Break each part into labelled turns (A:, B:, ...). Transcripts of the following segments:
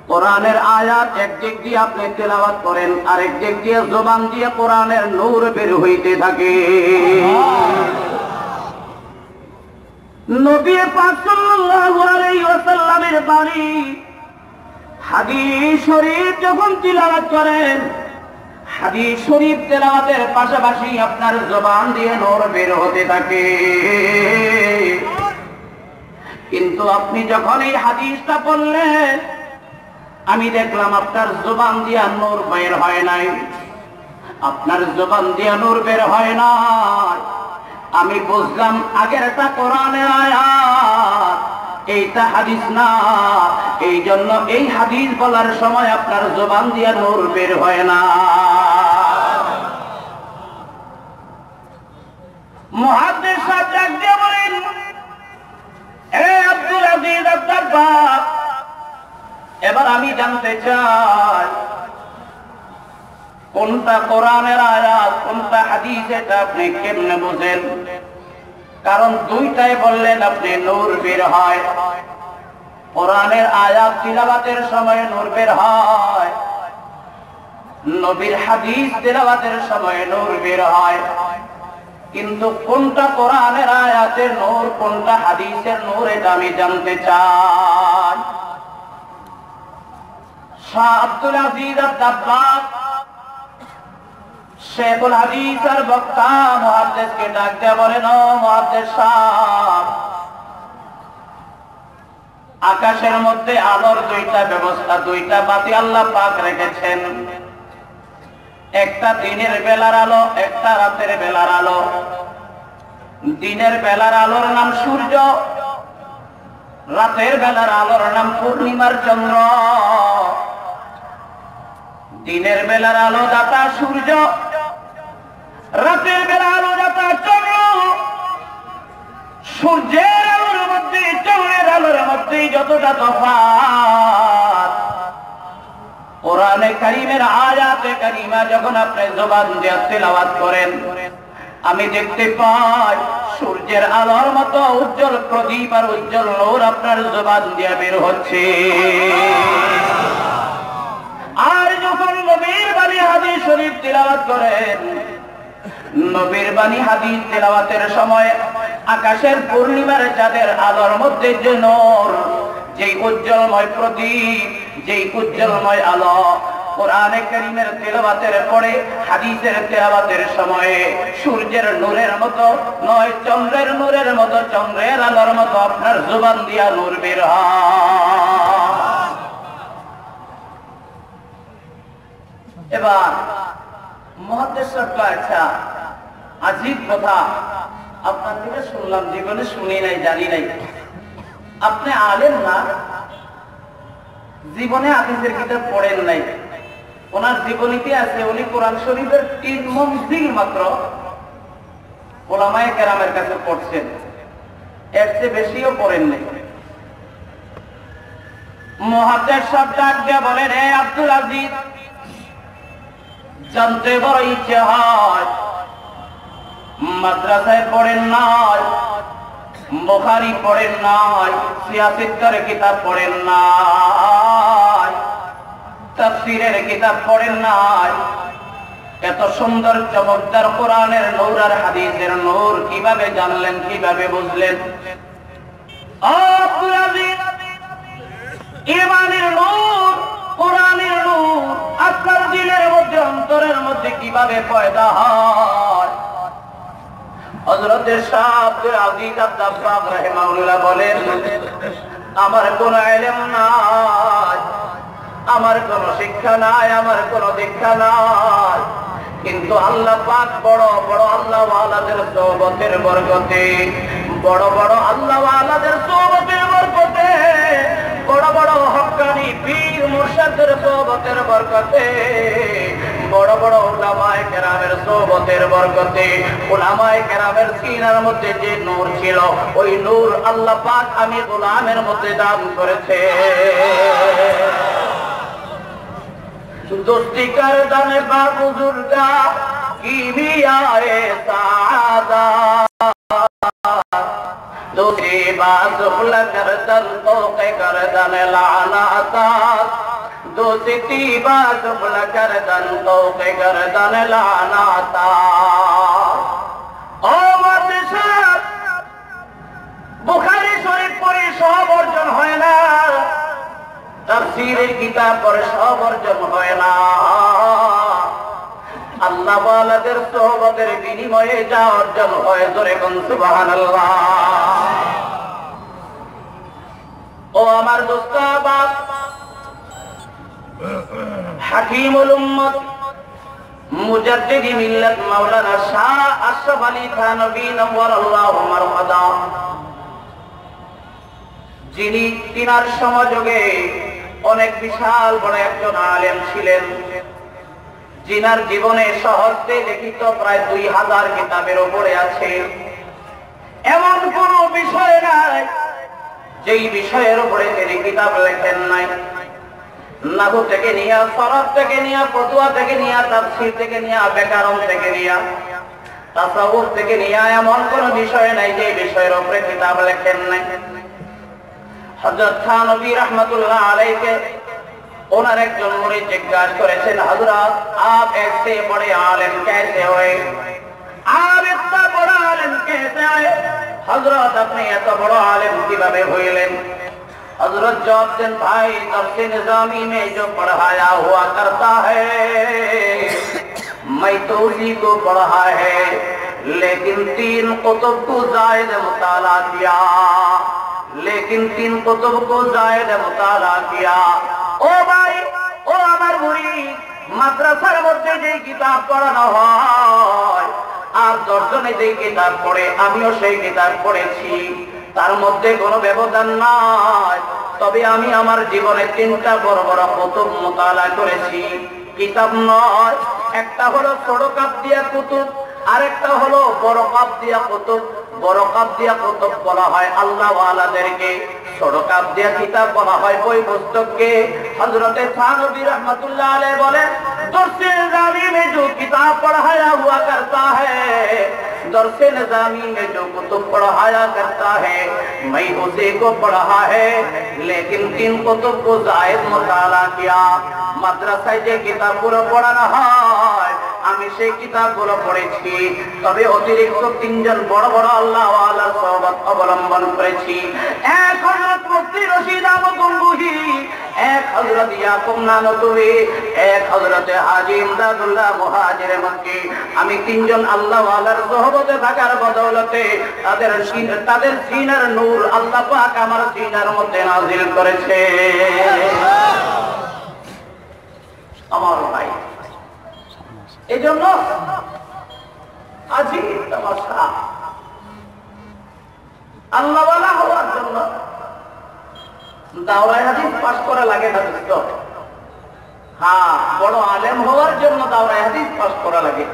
A: কোরআনের আয়াত একদিক দিয়ে আপনি তেলাওয়াত করেন, আরেক দিক দিয়ে জবান দিয়ে কোরআনের নূর বের হইতে থাকে। নবী পাক সাল্লাল্লাহু আলাইহি ওয়াসাল্লামের বাণী হাদিস শরীফ যখন তিলাওয়াত করেন, হাদিস শরীফ তেলাওয়াতের পাশাপাশি আপনার জবান দিয়ে নূর বের হতে থাকে। কিন্তু আপনি যখন এই হাদিসটা পড়লেন, আমি দেখলাম আপনার জবান দিয়ে নূর বের হয় নাই, আপনার জবান দিয়ে নূর বের হয় নাই। আমি বুঝলাম আগের একটা কোরআনের আয়াত, এইটা হাদিস না। এই জন্য এই হাদিস বলার সময় আপনার জবান দিয়ে নূর বের হয় না। মুহাদ্দিস সাহেব ডাক দিয়ে বলেন, এ আব্দুল আজিজ আব্বাস, এবার আমি জানতে চাই কোনটা কোরআনের আয়াত কোনটা হাদিস, এটা আপনি কেমনে বুঝেন? কারণ দুইটাই বললেন আপনি নূর বের হয়। কোরআনের আয়াত তিলাওয়াতের সময় নূর বের হয়, নবীর হাদিস তিলাওয়াতের সময় নূর বের হয়। কিন্তু কোনটা কোরআনের আয়াতের নূর কোনটা হাদিসের নূর, এটা আমি জানতে চাই। শাহ আব্দুল আজিজ আব্বাস শেখুল হাদিস আর বক্তা মুহাদ্দিসকে ডাক দিয়ে বলেন, ও মুহাদ্দিস সাহেব, আকাশের মধ্যে আলোর দুইটা ব্যবস্থা, দুইটা বাতি আল্লাহ পাক রেখেছেন। একটা দিনের বেলার আলো, একটা রাতের বেলার আলো। দিনের বেলার আলোর নাম সূর্য, রাতের বেলার আলোর নাম পূর্ণিমার চন্দ্র। দিনের বেলার আলো দাতা সূর্য, রাতের বেলা আলো দাতা চন্দ্র। সূর্যের আলোর মধ্যে চন্দ্রের আলোর মধ্যে যতটা তফাৎ, কোরআনে কারীমের আয়াতে কারীমা যখন আপনি জবান দিয়ে তেলাওয়াত করেন, আমি দেখতে পাই সূর্যের আলোর মতো উজ্জ্বল প্রদীপ আর উজ্জ্বল নূর আপনার জবান দিয়ে বের হচ্ছে। আর যখন নবীর বাণী হাদিস শরীফ তেলাওয়াত করেন, নবীর বাণী হাদিস তেলাওয়াতের সময় আকাশের পূর্ণিমার চাঁদের আলোর মধ্যে যে নূর, যেই উজ্জ্বলময় প্রদীপ, যেই উজ্জ্বলময় আলো, কোরআনে কারীমের তেলাওয়াতের পরে হাদিসের তেলাওয়াতের সময়ে সূর্যের নূরের মতো নয়, চন্দ্রের নূরের মতো, চন্দ্রের আলোর মতো আপনার জবান দিয়া নূর বের হয়। এবার মুহাদ্দিস সাহেব, আচ্ছা আজীব কথা আপনার থেকে শুনলাম, জীবনে শুনি নাই, জানি নাই। আপনি আলেম না, জীবনে হাদিসের কিতাব পড়েন নাই। ওনার জীবনীতে আছে উনি কোরআন শরীফের 3 মঞ্জিল মাত্র উলামায়ে কেরামের কাছে পড়ছেন, এর চেয়ে বেশিও পড়েন নাই। মুহাদ্দিস সাহেব ডাক দিয়ে বলেন, হে আব্দুল আজিজ, জানতে বড় ইচ্ছে হয়, মাদ্রাসায় পড়েন নাই, বুখারী পড়েন নাই, সিয়াসিত্তের কিতাব পড়েন নাই, তাফসীরের কিতাব পড়েন নাই, এত সুন্দর চমৎকার কোরআনের নূর আর হাদিসের নূর কিভাবে জানলেন, কিভাবে বুঝলেন? আব্দুল আজিজ, ঈমানের নূর, কোরআনের নূর আপনার দিলের মধ্যে, অন্তরের মধ্যে কিভাবে পয়দা হয়? হযরত শাহ আব্দুল আজিজ আব্বাস রাহিমাহুল্লাহ বলেন, আমার কোনো ইলম নাই, আমার কোনো শিক্ষা নাই, আমার কোনো দীক্ষা নাই, কিন্তু আল্লাহ পাক বড় বড় আল্লাহ ওয়ালাদের সোহবতের বরকতে, বড় বড় আল্লাহ ওয়ালাদের সোহবতের বরকতে, বড় বড় হক্কানি পীর মুর্শিদের সোহবতের বরকতে, বড় বড় উলামায়ে কেরামের সোহবতের বরকতে, উলামায়ে কেরামের সিনার মধ্যে যে নূর ছিল, ওই নূর আল্লাহ পাক আমি গোলামের মধ্যে দান করেছে। दोस्ती कर दाने बा बुजुर्गा कीमियाए सादा, दूसरी बात खुला कर दन तो के कर दन लानाता, सिटी बाजुल गर्दन तो के गर्दन लाना था ओ बादशाह बुखारी शरीफ पढ़े सब अर्जन হয় না তাফসীরের কিতাব পড়ে সব অর্জন হয় না আল্লাহ ওয়ালাদের সোহবতের বিনিময়ে যা অর্জন হয় জোরে কোন সুবহানাল্লাহ ও আমার দোস্ত বাপ হাকিমুল উম্মত মুজাদ্দিদ মিল্লাত মাওলানা শাহ আশরাফ আলী থানভী নওয়ারাল্লাহু মারহাদা যিনি তিনার সমাজে অনেক বিশাল বড় একজন আলেম ছিলেন जिनार जीवने सहस्ते लिखित प्राय 2000 किताबेर उपरे आछे एमन कोनो विषय नाई जेई विषयेर उपरे तिनि किताब लेखेन नाई नाहु थेके निया सरफ थेके निया फतुआ थेके निया ताफसीर थेके निया व्याकरण थेके निया तासावुफ थेके निया एमन कोनो विषय नाई जे विषयेर उपरे किताब लेखेन नाई हजरत थानवी रहमतुल्लाह अलैहि उन्होंने एक जन मुरीद जिज्ञासा करेছেন हजरत आप ऐसे बड़े आलिम कैसे हुए आप इतना बड़ा आलिम कैसे आए हजरत अपने इतना बड़ा आलिम किभाবে হইলেন हजरत जवाब दें भाई तफसीर निजामी में जो पढ़ाया हुआ करता है मैं तो उसी को पढ़ा है लेकिन 3 कुतुब को जायद मुताला किया लेकिन 3 कुतुब को जायद मुताला किया ओ भाई ओ আমার মুরিদ মাদ্রাসার মধ্যে যে কিতাব পড়ানো হয় আর দর্শনে যে কিতাব পড়ে আমিও সেই কিতাব পড়েছি তার মধ্যে কোনো ব্যবধান নাই তবে আমি আমার জীবনে 3টা বড় বড় কুতুব মুতালা করেছি কিতাব নয় একটা হলো ছোট কাপ দিয়া কুতুব আরেকটা হলো বড় কাপ দিয়া কুতুব বড় কাপ দিয়া কুতুব বলা হয় আল্লাহ ওয়ালাদেরকে ছোট কাপ দিয়া কিতাব বলা হয় বই পুস্তককে হযরত থানভী रहमतुल्लाह अलैह बोले दरसे निजामी में जो किताब पढ़ाया हुआ करता है दरसे निजामी में जो कुतुब पढ़ाया करता है मैं उसी को पढ़ा है लेकिन 3 कुतुब को जायद मुताला किया মাদ্রাসায় যে কিতাবগুলো পড়ানো হয় আমি সেই কিতাবগুলো পড়েছি তবে অতিরিক্ত 3 জন বড় বড় আল্লাহ ওয়ালার সহবত অবলম্বন করেছি এক হযরত মুফতি রশিদ আহমদ গঙ্গুহি এক হযরত ইয়াকুব নানতুবি এক হযরত হাজী ইমদাদুল্লাহ মুহাজিরে মক্কি আমি 3 জন আল্লাহ ওয়ালার সহবতে থাকার বদৌলতে তাদের সিনার নূর আল্লাহ পাক আমার সিনার মধ্যে নাযিল করেছে আমার ভাই এজন্য আজি তামাশা আল্লাহ ওয়ালা হওয়ার জন্য দাওরায়ে হাদিস পাস করা লাগে না দোস্ত হ্যাঁ বড় আলেম হওয়ার জন্য দাওরায়ে হাদিস পাস করা লাগে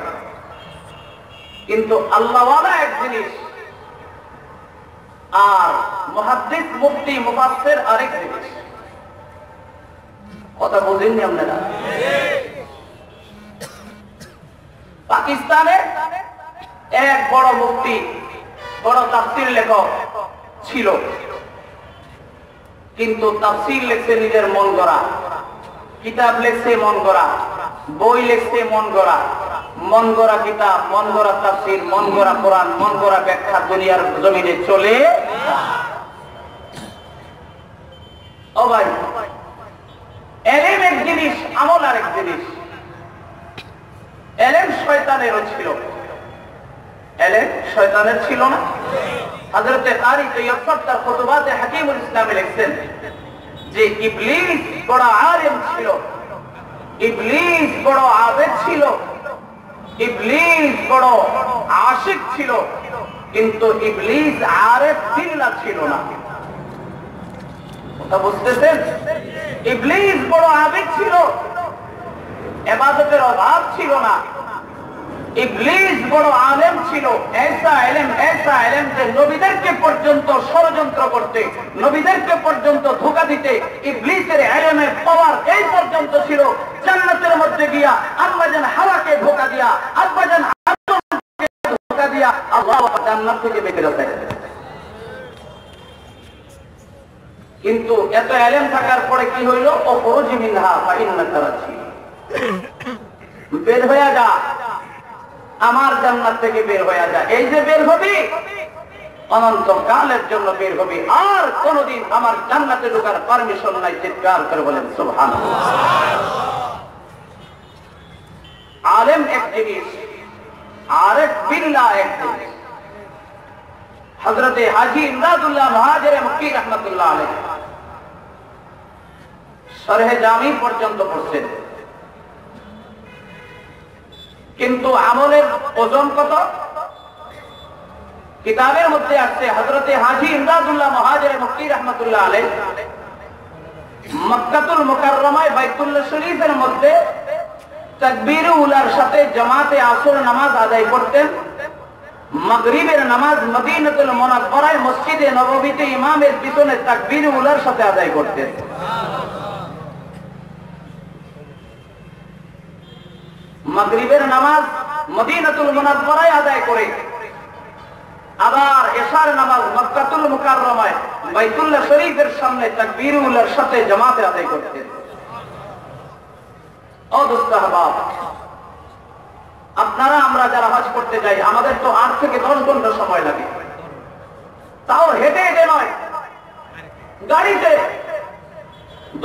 A: কিন্তু আল্লাহ ওয়ালা এক জিনিস আর মুহাদ্দিস মুফতি মুফাসসির আরেক জিনিস কথা বুঝেননি আপনারা পাকিস্তানে এক বড় মুফতি বড় তাফসীর লেখক ছিল কিন্তু তাফসীর লিখছে নিজের মন গড়া কিতাব লিখছে মন গড়া বই লিখছে মন গড়া কিতাব মন গড়া তাফসীর মন গড়া কোরআন মন গড়া ব্যাখ্যা দুনিয়ার জমিনে চলে ও ভাই এলেম এক জিনিস আমল আরেক জিনিস এলেম শয়তানেরও ছিল এলেম শয়তানের ছিল না হযরত কারি তৈয়ব তার খুতবাতে হাকিমুল ইসলামে লিখছেন যে ইবলিস বড় আলেম ছিল ইবলিস বড় আবেদ ছিল ইবলিস বড় আশিক ছিল কিন্তু ইবলিস আরেফ বিল্লাহ ছিল না কথা বুঝতেছেন ইবলিস বড় আবেদ ছিল ইবাদতের অভাব ছিল না ইবলিস বড় আলেম ছিল ऐसा इल्म যে নবীদেরকে পর্যন্ত ষড়যন্ত্র করতে নবীদেরকে পর্যন্ত ধোঁকা দিতে ইবলিসের ইলমের পাওয়ার এই পর্যন্ত ছিল জান্নাতের মধ্যে গিয়া আম্মা জান হাওয়াকে ধোঁকা দিয়া আব্বা জান আদমকে ধোঁকা দিয়া আল্লাহ জান্নাত থেকে বের করে দেয় কিন্তু এত এলেম থাকার পরে কি হইল, ও খরুজি মিনহা ফাইন্নাকা রাজিম, বের হয়ে যা, আমার জান্নাত থেকে বের হয়ে যা। এই যে বের হবি অনন্তকালের জন্য বের হবি, আর কোনদিন আমার জান্নাতে ঢোকার পারমিশন নাই। চিৎকার করে বলেন সুবহানাল্লাহ। আলেম এক জিনিস, আরেফ বিল্লাহ এক জিনিস। হযরতে হাজী ইমদাদুল্লাহ মুহাজিরে মক্কি রাহমাতুল্লাহ আলাইহি শরহে জামি পর্যন্ত পড়ছেন, কিন্তু আমলের ওজন কত? কিতাবের মধ্যে আসছে হযরতে হাজী ইমদাদুল্লাহ মুহাজিরে মক্কি রাহমাতুল্লাহ আলাইহি মক্কাতুল মুকাররমায় বাইতুল্লাহ শরীফের মধ্যে তাকবীরে উলার সাথে জামাতে আসর নামাজ আদায় করতেন। মাগরিবের নামাজ মদিনাতুল মুনাওয়ারায় মসজিদে নববীতে ইমামের পিছনে তাকবীরে উলার সাথে আদায় করতেন। মাগরিবের নামাজ মদিনাতুল মুনাওয়ারায় আদায় করে আবার এশার নামাজ মক্কাতুল মুকাররমায় বাইতুল্লাহ শরীফের সামনে তাকবীরে উলার সাথে জামাতে আদায় করতেন। ও দোস্ত আহবাব, আপনারা আমরা যারা হজ করতে যাই, আমাদের তো 8 থেকে 10 ঘন্টা সময় লাগে, তাও হেঁটে হেঁটে নয়, গাড়িতে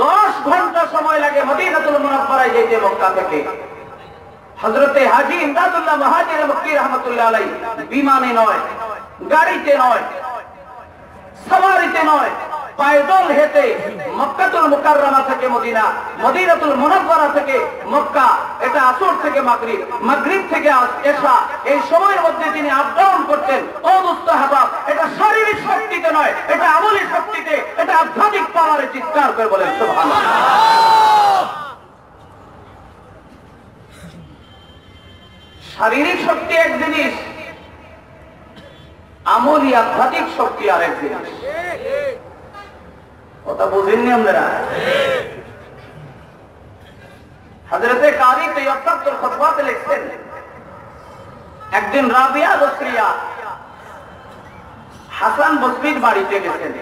A: 10 ঘন্টা সময় লাগে মদিনাতুল মুনাওয়ারায় যেতে মক্কা থেকে। হযরতে হাজী ইমদাদুল্লাহ মুহাজিরে মক্কি রাহমাতুল্লাহ আলাইহি বিমানে নয়, গাড়িতে নয়, সাওয়ারিতে নয়, পায়দল হেঁটে মক্কাতুল মুকাররমা থেকে মদিনা, মদিনাতুল মুনাওয়ারা থেকে মক্কা, এটা আসর থেকে মাগরিব, মাগরিব থেকে এশা, এই সময়ের মধ্যে তিনি আপ ডাউন করতেন। ও দোস্ত আহবাব, এটা শারীরিক শক্তিতে নয়, এটা আমলি শক্তিতে, এটা আধ্যাত্মিক পাওয়ারে। চিৎকার করে বলেন সুবহানাল্লাহ। শারীরিক শক্তি এক জিনিস, আমলি আধ্যাত্মিক শক্তি আরেক জিনিস। কথা বুঝেননি আপনারা? হযরতে কারি তৈয়বুল খুতবাতে লিখছেন, একদিন রাবিয়া বসরিয়া হাসান বসরির বাড়িতে গেছেন।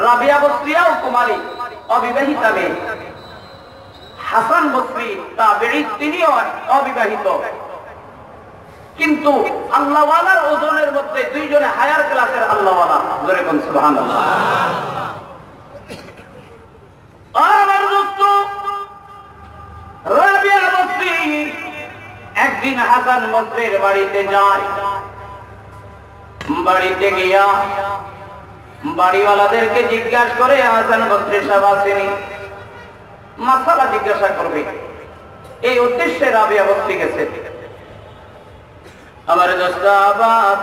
A: রাবিয়া বসরিয়াও কুমারী, অবিবাহিতা মেয়ে। হাসান বসরি তাবেঈ, তিনিও অবিবাহিত, কিন্তু আল্লাহওয়ালার ওজনের মধ্যে দুইজনে হায়ার ক্লাসের আল্লাহওয়ালা। জোরে কোন সুবহানাল্লাহ। আমার দোস্ত রাবিয়া বসরি একদিন হাসান বসরির বাড়িতে যায়। বাড়িতে গিয়া বাড়িওয়ালাদেরকে জিজ্ঞাসা করে হাসান বসরি সাহেব আসেনি, মাসালা জিজ্ঞাসা করবে, এই উদ্দেশ্যে রাবিয়া বসরি গেছে। আমার দোস্ত আহবাব,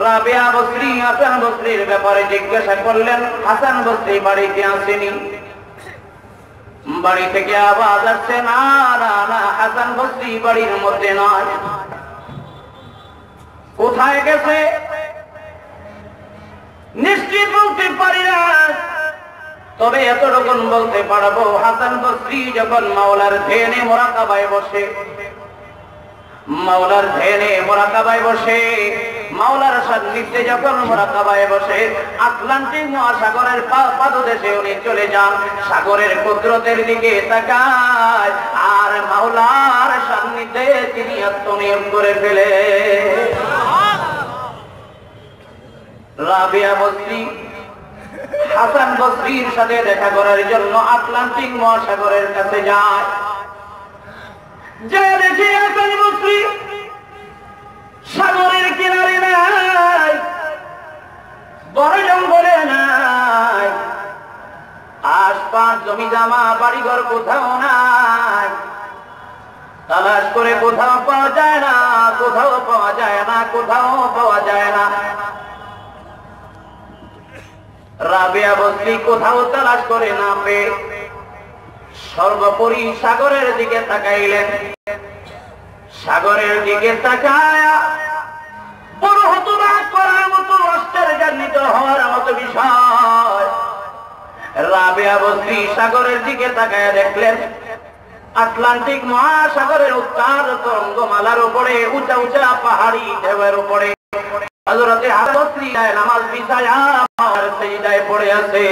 A: রাবিয়া বসরি হাসান বসরির ব্যাপারে জিজ্ঞাসা করলেন, হাসান বসরি বাড়িতে আসেনি। বাড়ি থেকে আওয়াজ আসছে, না না না, হাসান বসরি বাড়ির মধ্যে নয়। কোথায় গেছে নিশ্চিত বলতে পারি না, তবে এতটুকু বলতে পারবো, হাসান বসরি যখন মাওলার ধ্যানে মুরাকাবায় বসে, মাওলার ধ্যানে মুরাকাবায় বসে, মাওলার সান্নিধ্যে যখন মুরাকাবায় বসে, আটলান্টিক মহাসাগরের পাদদেশে উনি চলে যান, সাগরের কুদরতের দিকে তাকায়, আর মাওলার সান্নিধ্যে তিনি আত্মনিয়োগ করে ফেলে। রাবিয়া বসরি হাসান বসরির সাথে দেখা করার জন্য আটলান্টিক মহাসাগরের কাছে যায়। যে দেখি হাসান বসরি সাগরের কিনারে নাই, বড় জঙ্গলে নাই, আশপাশ জমি জামা বাড়িঘর কোথাও নাই, তালাশ করে কোথাও পাওয়া যায় না, কোথাও পাওয়া যায় না, কোথাও পাওয়া যায় না। রাবিয়া বসরি কোথাও তালাশ করে না পেয়ে সর্বোপরি সাগরের দিকে তাকাইলেন। সাগরের দিকে তাকায়া বড় হতবাক করার মতো, আশ্চর্যান্বিত হওয়ার মতো বিষয়, রাবিয়া বসরি সাগরের দিকে তাকায়া দেখলেন আটলান্টিক মহাসাগরের উত্তাল তরঙ্গমালার উপরে, উঁচা উঁচা পাহাড়ি ঢেউয়ের উপরে হযরতে বসরি নামাজ বিছায়া আর সিজদায় পড়ে আছে।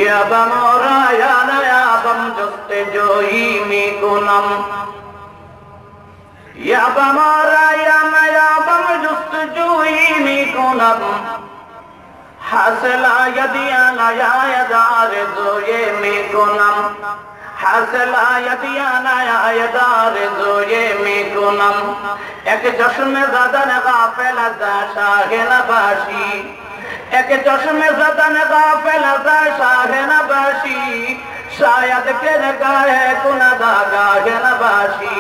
A: Ya bamora ya bam juste joyi mi kunam ya bamora ya bam juste joyi mi kunam hasla yadiya la ya dar joye mi kunam hasla yadiya la ya dar joye mi kunam ek jashme zada ne ghafil za shahena bashi एक चश्मे ज़दन गाफिल ज़ा शाहे नबाशी शायद के नगाहे कुनदा गाहे नबाशी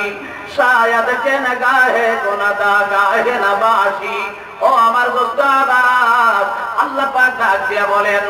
A: शायद के नगाहे कुनदा गाहे नबाशी ও আমার গোস্তারা আল্লাহ পাক ডাক দিয়া বলেন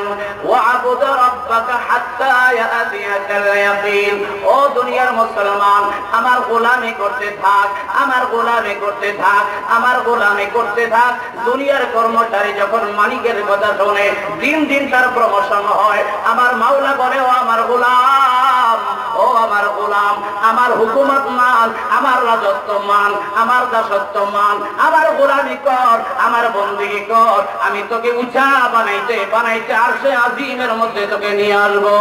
A: ওয়াবুদ রাব্বাকা হাত্তা ইয়াতিয়াকাল ইয়াকিন। ও দুনিয়ার মুসলমান আমার গোলামি করতে থাক, আমার গোলামি করতে থাক, আমার গোলামি করতে থাক। দুনিয়ার কর্মচারী যখন মালিকের কথা শুনে দিন দিন তার প্রমোশন হয়, আমার মাওলা বলে ও আমার গোলাম, ও আমার গোলাম, আমার হুকুমত মান, আমার রাজত্ব মান, আমার দাসত্ব মান, আমার গোলামি কর, আমার বন্দেগী কর, আমি তোকে উঁচা বানাইতে বানাইতে আরশে আজিমের মধ্যে তোকে নিয়ে আসবো।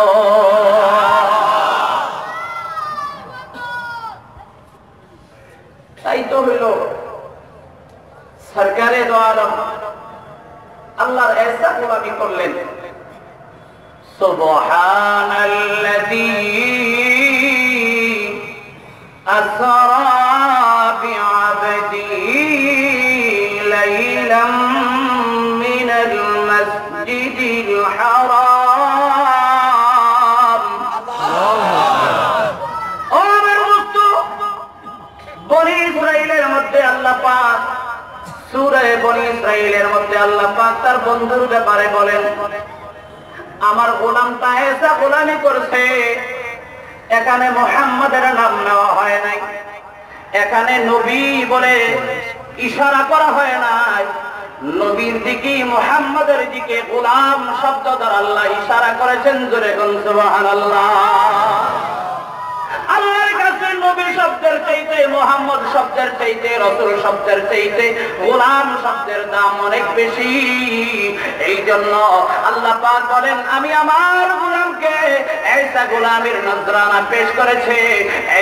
A: তাই তো হইল সরকারে দো আলম আল্লাহর এসা গোলামি করলেন। সুবহানাল্লাযী আসরা বিআবদিহি লাইলাম মিনাল মাসজিদিল হারাম। ও আমার দোস্ত, বনি ইসরাইলের মধ্যে আল্লাহ পাক সূরা বনি ইসরাইলের মধ্যে আল্লাহ পাক তার বন্ধুর ব্যাপারে বলেন, আমার গোলামটা এসা গোলামি করছে। এখানে মুহাম্মাদের নাম নেওয়া হয় নাই, এখানে নবী বলে ইশারা করা হয় নাই। নবীর দিকে মুহাম্মাদের দিকে গোলাম শব্দ দ্বারা আল্লাহ ইশারা করেছেন। জোরে কোন সুবহানাল্লাহ। আল্লাহর কাছে নবী শব্দের চাইতে, মুহাম্মদ শব্দের চাইতে, রাসূল শব্দের চাইতে গোলাম শব্দের দাম অনেক বেশি। এই জন্য আল্লাহ পাক বলেন, আমি আমার গোলামকে ऐसा গোলামের নজরানা পেশ করেছে,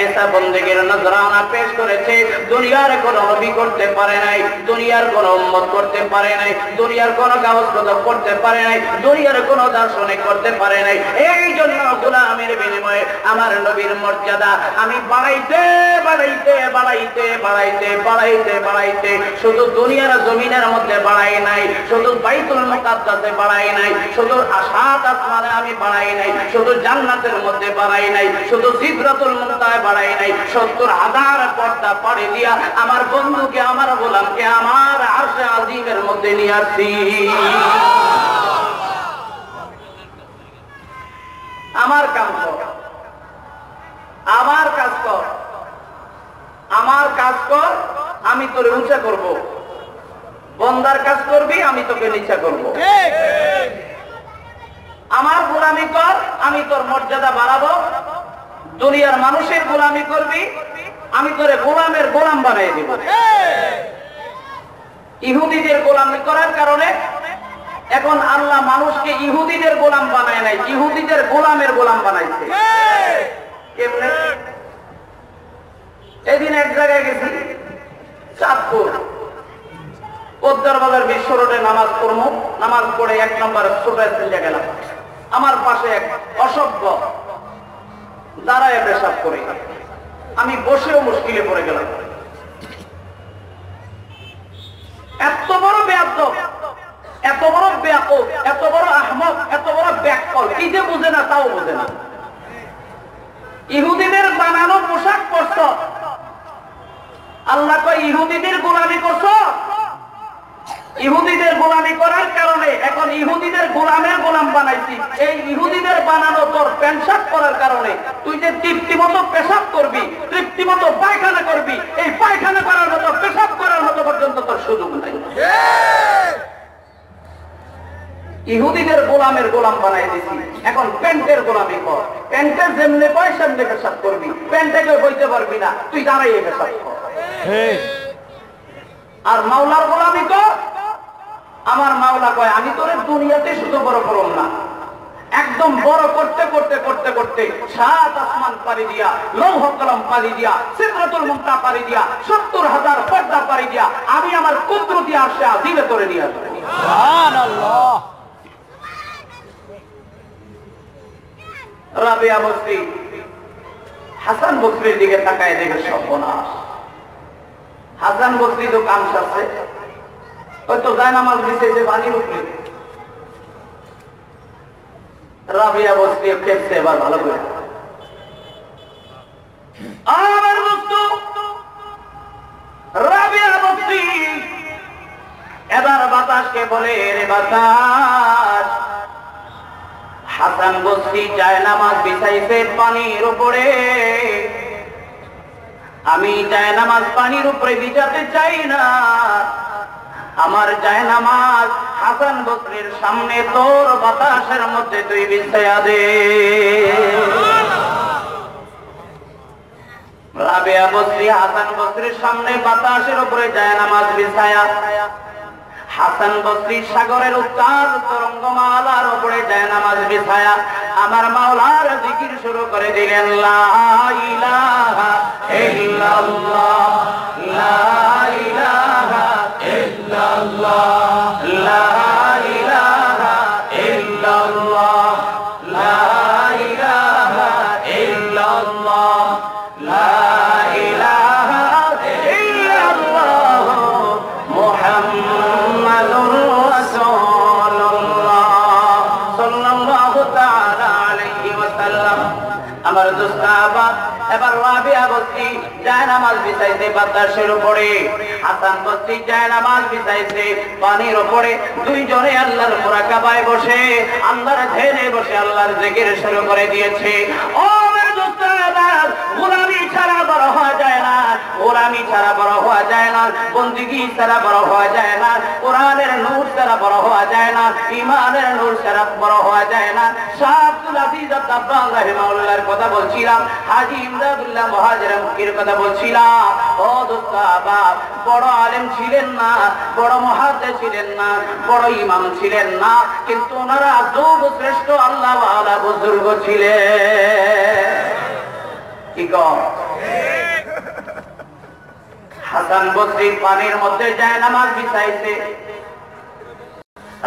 A: ऐसा বন্দেগীর নজরানা পেশ করেছে দুনিয়ার কোন নবী করতে পারে নাই, দুনিয়ার কোন উম্মত করতে পারে নাই, দুনিয়ার কোন গাওস কদম করতে পারে নাই, দুনিয়ার কোন দার্শনিক করতে পারে নাই। এই জন্য গোলামের বিনিময়ে আমার নবীর মর্যাদা আমি বাড়াইতে বাড়াইতে বাড়াইতে বাড়াইতে বাড়াইতে বাড়াইতে শুধু দুনিয়ার জমিনের মধ্যে বাড়াই নাই, শুধু বাইতুল মুকাদ্দাসে বাড়াই নাই, শুধু সাত আসমানে আমি বাড়াই নাই, শুধু জান্নাতের মধ্যে বাড়াই নাই, শুধু সিদরাতুল মুনতাহায় বাড়াই নাই, ৭০,০০০ পর্দা পাড়ি দিয়া আমার বন্ধুকে, আমার গোলামকে আমার আরশে আজিমের মধ্যে নিয়ে আসছি। আমার কাজ কর, আমার কাজ কর, আমার কাজ কর, আমি তোরে উঁচা করব। বন্দার কাজ করবি, আমি তোকে নিচা করব। আমার গোলামি কর, আমি তোর মর্যাদা বাড়াবো। দুনিয়ার মানুষের গোলামি করবি, আমি তোরে গোলামের গোলাম বানাই দিব। ইহুদিদের গোলামি করার কারণে এখন আল্লাহ মানুষকে ইহুদিদের গোলাম বানায় নাই, ইহুদিদের গোলামের গোলাম বানাইছে। কেমনে? এদিন এক জায়গায় গেছি, চাঁদপুর পদ্মার বাজার বিশ্ব রোডে নামাজ পড়বো। নামাজ পড়ে ১ নম্বর সোসাইটিতে গেলাম। আমার পাশে এক অসভ্য দাঁড়ায় পেশাব করে, আমি বসেও মুশকিলে পড়ে গেলাম। এত বড় বেয়াদব, এত বড় বেয়াকুব, এত বড় আহমক, এত বড় ব্যাককল, কি যে বুঝে না তাও বুঝে না। ইহুদিদের বানানো পোশাক পরছ, আল্লাহ কয় ইহুদিদের গোলামি করছ। ইহুদিদের গোলামি করার কারণে এখন ইহুদিদের গোলামের গোলাম বানাইছি। এই ইহুদিদের বানানো তোর পেশাব করার কারণে তুই যে তৃপ্তিমতো পেশাব করবি, তৃপ্তিমতো পায়খানা করবি, এই পায়খানা করার মতো, পেশাব করার মতো পর্যন্ত তোর সুযোগ নাই। ইহুদিদের গোলামের গোলাম বানাই দিছি, এখন প্যান্টের গোলামি কর। প্যান্টের যেমনি কয় সেমনি পেশাব করবি, প্যান্টটাকে বইতে পারবি না, তুই দাঁড়াইয়ে পেশাব কর। আর মাওলার গোলামি কর। আমার মাওলা কয় আমি তোর দুনিয়াতে শুধু বড় করব না, একদম বড় করতে করতে করতে করতে 7 আসমান পাড়ি দিয়া, লৌহ কলম পাড়ি দিয়া, সিদরাতুল মুনতাহা পাড়ি দিয়া, 70,000 পর্দা পাড়ি দিয়া আমি আমার কুদরতি আরশে আজিমে তোরে নিয়ে আসব। সুবহানাল্লাহ। রাবিয়া বসরি হাসান বসরির দিকে তাকায় দেখে সর্বনাশ। হাসান বসরি তো কাম সারছে, হয়তো জায়নামাজ বিছাইছে পানির উপরে। রাবিয়া বসরি খেপছে এবার ভালো করে। আমার দোস্ত রাবিয়া বসরি এবার বাতাসকে বলে, রে বাতাস, হাসান বসরি জায়নামাজ বিছাইছে পানির উপরে, আমি জায়নামাজ পানির উপরে বিছাতে চাই না, আমার জায়নামাজ হাসান বসরির সামনে তোর বাতাসের মধ্যে তুই বিছায়া দে। রাবিয়া বসরি হাসান বসরির সামনে বাতাসের উপরে জায়নামাজ বিছায়া, হাসান বসরি সাগরের উত্তাল তরঙ্গমালার উপরে জায়নামাজ বিছায়া আমার মাওলার জিকির শুরু করে দিলেন। লা ইলাহা ইল্লাল্লাহ, লা ইলাহা ইল্লাল্লাহ, লা ইলাহা ইল্লাল্লাহ, লা ইলাহা ইল্লাল্লাহ, লা ইলাহা ইল্লাল্লাহ মুহাম্মাদুর রাসূলুল্লাহ সাল্লাল্লাহু তাআলা আলাইহি ওয়াসাল্লাম। আমার দোস্তাবাদ এবার রাবিয়া বসরি জায়নামাজ বিছাইছে বাতাসের উপরে, হাসান বসরি জায়নামাজ বিছাইছে পানির উপরে। দুইজনে আল্লাহর মুরাকাবায় বসে, আল্লাহর ধ্যানে বসে আল্লাহর জিকির শুরু করে দিয়েছে। ও আমার দোস্তাবাদ, গোলামি ছাড়া বড় হওয়া যায় না, গোলামি ছাড়া বড় হওয়া যায় না, বন্দেগী ছাড়া বড় হওয়া যায় না, কোরআনের নূর ছাড়া বড় হওয়া যায় না, ঈমানের নূর ছাড়া বড় হওয়া যায় না। শাহ আব্দুল আজিজ আদ-দাব্বাগ রাহিমাহুল্লাহর কথা বলছিলাম, হাজী ইমদাদুল্লাহ মুহাজির মুকির কথা বলছিলাম। ও দোস্তাবাব, বড় আলেম ছিলেন না, বড় মুহাদ্দিস ছিলেন না, বড় ইমাম ছিলেন না, কিন্তু ওনারা যুগ শ্রেষ্ঠ আল্লাহ ওয়ালা বুজুর্গ ছিলেন। কি কর? হাসান বসরি পানির মধ্যে জায়নামাজ বিছাইছে,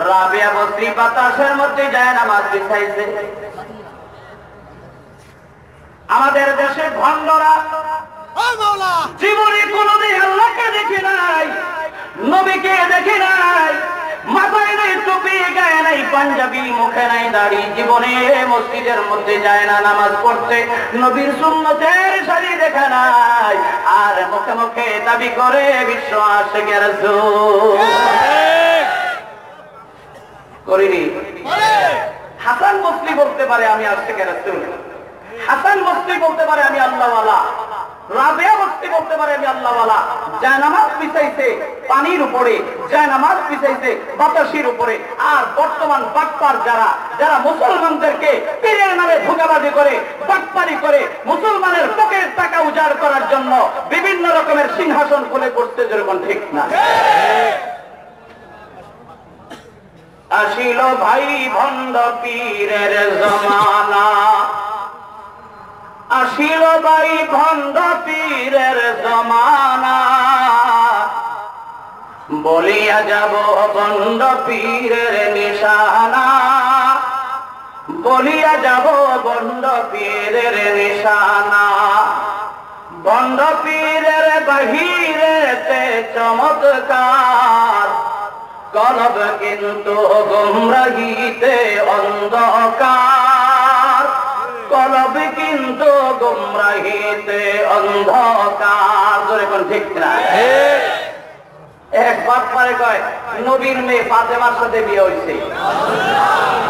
A: রাবিয়া বসরি বাতাসের মধ্যে জায়নামাজ বিছাইছে। আমাদের দেশে ভণ্ডরা জীবনে কোনদিন আল্লাহকে দেখে নাই, নবীকে দেখে নাই, মাথায় নেই টুপি, গায়ে নাই পাঞ্জাবি, মুখে নাই দাড়ি, জীবনে মসজিদের মধ্যে যায় না নামাজ পড়তে, নবীর সুন্নতের শাড়ি দেখা নাই, আর মুখে মুখে দাবি করে বিশ্ব আশিক রাসূল। করিনি? হাসান বসরি বলতে পারে আমি আশিক রাসূল, হাসান বসরি বলতে পারে আমি আল্লাহওয়ালা, রাবিয়া বসরি বলতে পারে আমি আল্লাহওয়ালা। জায়নামাজ বিছাইছে পানির উপরে, জায়নামাজ বিছাইছে বাতাসের উপরে। আর বর্তমান বাটপার যারা, যারা মুসলমানদেরকে পীরের নামে ধোঁকাবাজি করে, বাটপারি করে, মুসলমানের পকেট টাকা উজাড় করার জন্য বিভিন্ন রকমের সিংহাসন খুলে পড়তে, যেরকম ঠিক না? আসিল ভাই ভণ্ড পীরের জমানা, আসিল ভাই ভণ্ড পীরের জমানা, বলিয়া যাব ভণ্ড পীরের নিশানা, বলিয়া যাব ভণ্ড পীরের নিশানা। ভণ্ড পীরের বাহিরেতে চমৎকার, কলব কিন্তু গুমরাহিতে অন্ধকার, কলব কিন্তু গুমরাহিতে অন্ধকার। ধরে কোন ঠিক না? একবার পরে কয় নবীর মেয়ে ফাতেমার সাথে বিয়ে হয়েছে,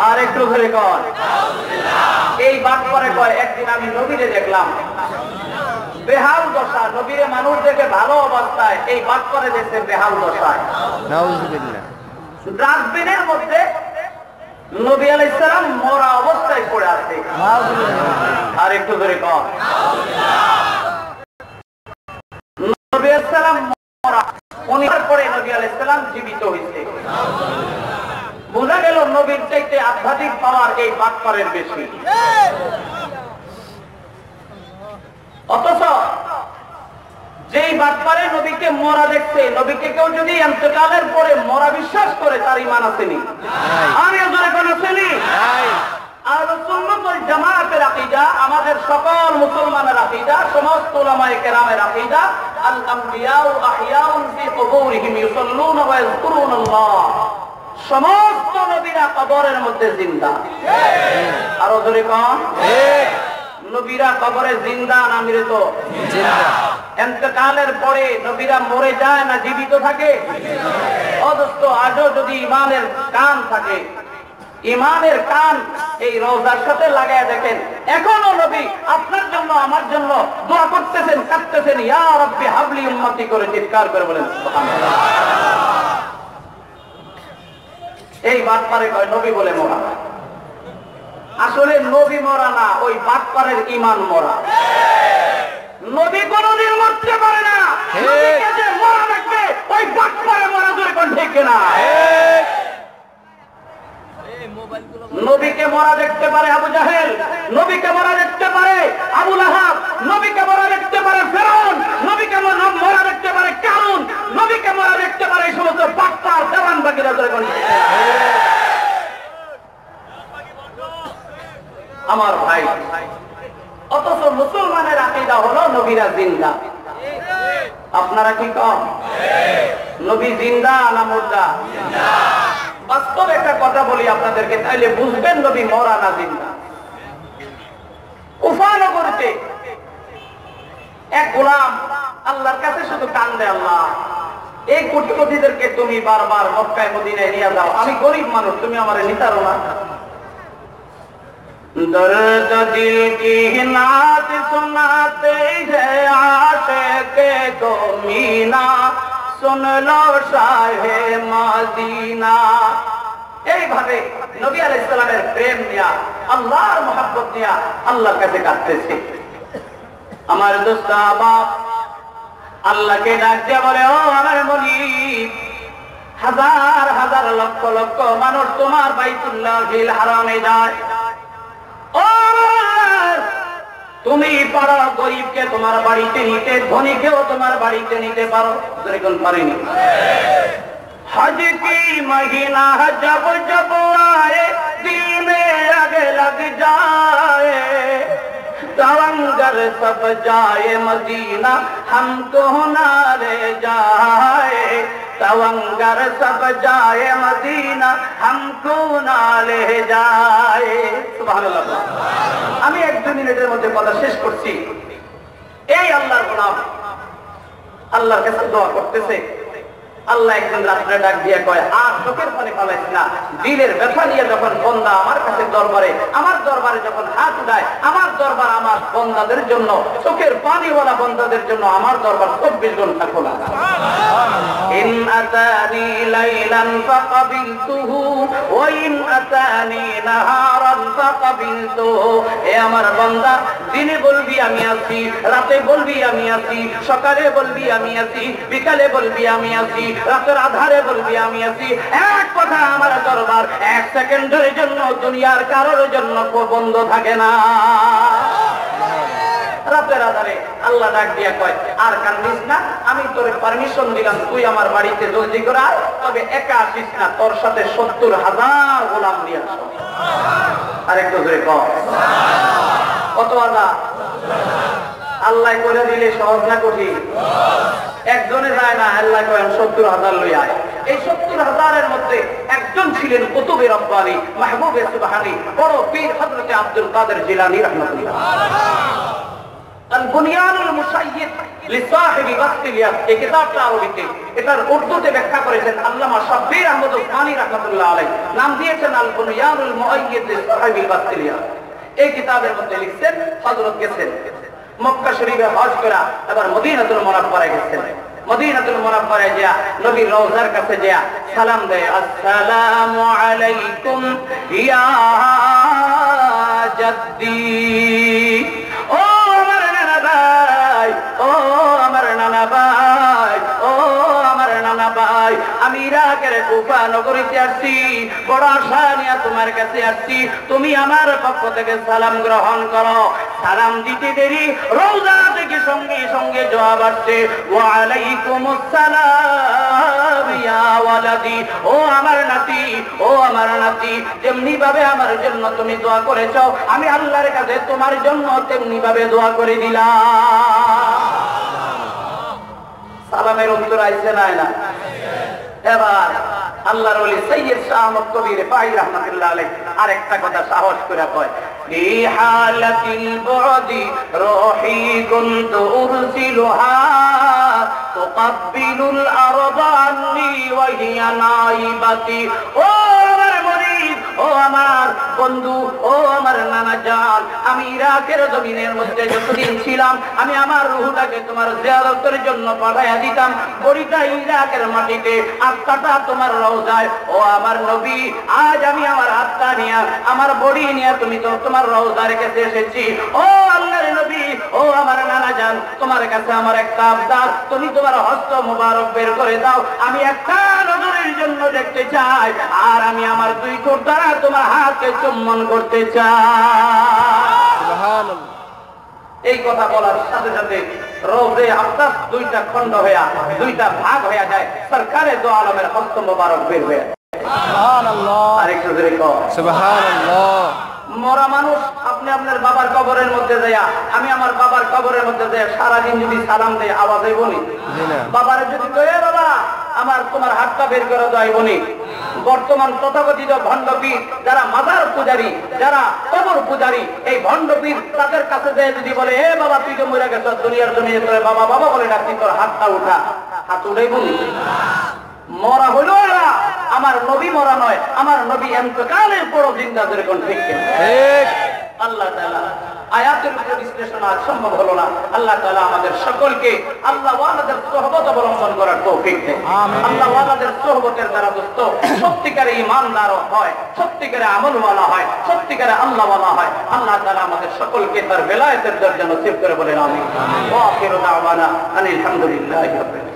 A: আর একটু ধরে কয় এই বাদ পরে কয় একদিন আমি নবীরে দেখলাম বেহাল দশা, নবীরে মানুষ দেখে ভালো অবস্থায়, এই বাদ করে দেখছে বেহাল দশায়। ডাস্টবিনের মধ্যে নবী আলাইহিস সালাম মরা অবস্থায় পড়ে আছে। আর একটু ধরে কম, নবী আলাইহিস সালাম মরা, উনার পরে নবী আলাইহিস সালাম জীবিত হয়েছে। বোঝা গেল নবীর চাইতে আধ্যাত্মিক পাওয়ার এই বাটপারের বেশি। অথচ যেই বাটপারে নবীকে মরা দেখছে, নবীকে কেউ যদি ইন্তেকালের পরে মরা বিশ্বাস করে তার ঈমান আসেনি। আমি জোরে কোন আসেনি। আহলুস সুন্নাত ওয়াল জামাতের আকীদা, আমাদের সকল মুসলমানের আকীদা, সমস্ত উলামায়ে কেরামের আকীদা, আল আমবিয়াউ আহইয়াউন ফি কুবুরিহিম ইউসাল্লুনা ওয়া ইয়াযকুরুনাল্লাহ। সমস্ত নবীরা কবরের মধ্যে জিন্দা। আরো জোরে কোন ঠিক। নবীরা কবরে জিন্দা না মৃত? জিন্দা। ইন্তেকালের পরে নবীরা মরে যায় না জীবিত থাকে? অদস্ত আজও যদি ঈমানের কান থাকে, ঈমানের কান এই রওজার সাথে লাগায় দেখেন, এখনো নবী আপনার জন্য আমার জন্য দোয়া করতেছেন, কাঁদতেছেন, ইয়া রাব্বি হাবলি উম্মতি করে চিৎকার করে বলেন সুবহানাল্লাহ। এই বাটপারে কয় নবী বলে মরা। আসলে নবী মরা না, ওই বাটপারের ঈমান মরা। নবী কোনদিন মরতে পারে না। নবীকে যে মরা দেখবে ওই বাটপারে মরা ধরে কোন ঠিক না। নবীকে মরা দেখতে পারে আবু জাহেল, নবীকে মরা দেখতে পারে আবু লাহাব, নবীকে মরা দেখতে পারে ফিরআউন, নবীকে মরা দেখতে পারে কারুন, নবীকে মরা দেখতে পারে এই সমস্ত বাটপার দেওয়ান বাকিরা ধরে কোন। আমার ভাই, অথচ মুসলমানের আকীদা হলো নবীরা জিন্দা। আপনারা কি কম? নবী জিন্দা না মুর্দা? বাস্তব একটা কথা বলি আপনাদেরকে, তাইলে বুঝবেন নবী মরা না জিন্দা। কুফা নগরীতে এক গোলাম আল্লাহর কাছে শুধু কান্দে, আল্লাহ এই কোটিপতিদেরকে তুমি বারবার মক্কায় মদিনায় নিয়ে যাও, আমি গরিব মানুষ, তুমি আমারে নিতারো না। दर्द दिल की नात सुनाते हैं आशिक़े को मीना, सुन लो शाहे मदीना। এইভাবে নবী আলাইহিস সালামের প্রেম নিয়া, আল্লাহর মহব্বত নিয়া আল্লাহর কাছে কাঁদতেছে। আমার দোস্ত বাপ আল্লাহকে ডাক দিয়ে বলে, ও আমার মুনিব, হাজার হাজার লক্ষ লক্ষ মানুষ তোমার বাইতুল্লাহিল হারামে যায়, তুমি পারো গরিবকে তোমার বাড়িতে নিতে, ধনীকেও তোমার বাড়িতে নিতে পারো, যেরকম পারিনি। हज की महीना जब जब आए दिल में आग लग जाए, तवंगर सब जाए मदीना हमको ना ले जाए, तवंगर सब जाए मदीना हमको ना ले जाए। सुबहानाल्लाह। আমি 1-2 মিনিটের মধ্যে কথা শেষ করছি। এই আল্লাহর গোলাম আল্লাহর কাছে দোয়া করতেছে। আল্লাহ একদিন রাত্রে ডাক দিয়ে কয়, আর চোখের পানি পালাইস না, দিলের ব্যথা নিয়ে যখন বন্দা আমার কাছে দরবারে, আমার দরবারে যখন হাত উঠায়, আমার দরবার আমার বন্দাদের জন্য, চোখের পানিওয়ালা বন্দাদের জন্য আমার দরবার 24 ঘন্টা খোলা। ইন আতানি লাইলান ফাকাবিলতুহু ওয়া ইন আতানি নাহারান ফাকাবিলতুহু। এ আমার বান্দা, দিনে বলবি আমি আছি, রাতে বলবি আমি আছি, সকালে বলবি আমি আছি, বিকালে বলবি আমি আছি, রাতের আধারে বলবি আমি আছি। এক কথা, আমার দরবার 1 সেকেন্ডের জন্য দুনিয়ার কারোর জন্য বন্ধ থাকে না। রাতের আধারে আল্লাহ ডাক দিয়া কয়, আর কান্দিস না, আমি তোর পারমিশন দিলাম, তুই আমার বাড়িতে জলদি করে আয়, তবে একা আসিস না, তোর সাথে 70,000 গোলাম নিয়ে আস। আরেকটু জোরে কর, কত আল্লাহ আল্লাহ করে দিলে সহজ না কঠিন? একজনে যায় না, আল্লাহ করেন 70,000 লই আয়। এই 70,000-এর মধ্যে একজন ছিলেন কুতুবে রব্বানী, মাহবুবে সুবহানী, বড় পীর হযরত আব্দুল কাদের জিলানী রাহমাতুল্লাহ। আল বুনিয়ানুল মুসাইয়্যিদ লিসাহিবি বাসতিলিয়া, এই কিতাবটা আরবিতে, এটার উর্দুতে ব্যাখ্যা করেছেন আল্লামা শাব্বির আহমদ উসমানী রাহমাতুল্লাহ আলাইহি, নাম দিয়েছেন আল বুনিয়ানুল মুসাইয়্যিদ লিসাহিবি বাসতিলিয়া। এই কিতাবের মধ্যে লিখছেন, হযরত গেছেন মক্কা শরীফে হজ করা, এবার মদিনাতুল মুনাওয়ারায় গেছেন। মদিনাতুল মুনাওয়ারায় যা নবীর রওজার কাছে যা সালাম দেয়, আসসালামু আলাইকুম ইয়া জাদ্দি। ও আমার নানা ভাই, ও আমার নানা ভাই, ও আমার নানা ভাই, আমি ইরাকের কুফা নগরীতে আসছি, বড় আশা নিয়ে তোমার কাছে আসছি, তুমি আমার পক্ষ থেকে সালাম গ্রহণ করো। সালাম দিতে দেরি রওজা থেকে সঙ্গে সঙ্গে জবাব আসছে, ওয়া আলাইকুমুস সালাম ইয়া ওয়ালাদি। ও আমার নাতি, ও আমার নাতি, যেমনি ভাবে আমার জন্য তুমি দোয়া করেছো, আমি আল্লাহর কাছে তোমার জন্য তেমনি ভাবে দোয়া করে দিলাম। সালামের উত্তর আইছে না? এবার আল্লাহর ওলি সৈয়দ শাহ আহমদ কবির পাই রাহমাতুল্লাহ আলাইহি আরেকটা কথা সাহস করে কয়, ফি হালাতিল বুদি রূহি কুনতু উরসিলুহা তুকাব্বিলুল আরদা আন্নি ওয়া হিয়া নাইবাতি। ও আমার মুরিদ, ও আমার বন্ধু, ও আমার নানা জান, আমি ইরাকের জমিনের মধ্যে যতদিন ছিলাম, আমি আমার রূহটাকে তোমার জিয়ারতের জন্য পাঠাইয়া দিতাম। বড়িটা ইরাকের মাটিতে, আত্মাটা তোমার রওজায়। ও আমার নবী, আজ আমি আমার আত্মা নিয়ে, আমার বডি নিয়ে তুমি তো তোমার রওজার কাছে এসেছি। ও আল্লাহর নবী, ও আমার নানা জান, তোমার কাছে আমার একটা আবদার, তুমি তোমার হস্ত মুবারক বের করে দাও, আমি একটা নজরের জন্য দেখতে চাই, আর আমি আমার দুই ঠোঁট দ্বারা তোমার হাতকে চুম্বন করতে চাই। সুবহানাল্লাহ। এই কথা বলার সাথে সাথে রওজে আকদাস দুইটা খণ্ড হয়ে, দুইটা ভাগ হয়ে যায়, সরকারে দো আলমের হস্ত মুবারক বের হয়ে। সুবহানাল্লাহ। আরেকটু জোরে কও সুবহানাল্লাহ। মরা মানুষ আপনি আপনার বাবার কবরের মধ্যে যায়া, আমি আমার বাবার কবরের মধ্যে যায়া সারাদিন যদি সালাম দেয়, আওয়াজ হইব নি? বাবারে যদি কয়ে বাবা আমার তোমার হাতটা বের করে দেওয়াইব নি? বর্তমান তথাকথিত ভণ্ডপীর যারা মাজার পূজারী, যারা কবর পূজারী, এই ভণ্ডপীর তাদের কাছে যায় যদি বলে, হে বাবা তুই তো মরে গেছ, দুনিয়ার জমিনে তোর বাবা বাবা বলে ডাকছি, তোর হাতটা উঠা, হাত উঠাইব নি? মরা হইল এরা, আমার নবী মরা নয়, আমার নবী ইন্তেকালের পর জিন্দা, যেরকম ঠিক। আল্লাহ তাআলা আয়াতের উপর বিশ্লেষণ আজ সম্ভব হলো না। আল্লাহ তাআলা আমাদের সকলকে আল্লাহ ওয়ালাদের সোহবত অবলম্বন করার তৌফিক দেন। আল্লাহ ওয়ালাদের সোহবতের দ্বারা দোস্ত সত্যিকারে ঈমানদার হয়, সত্যিকারে আমলওয়ালা হয়, সত্যিকারে আল্লাহওয়ালা হয়। আল্লাহ তাআলা আমাদের সকলকে তার বেলায়েতের দরজা নসিব করে বলেন আমিন। ওয়া আখিরু দাওয়ানা আনিল হামদুলিল্লাহি রাব্বিল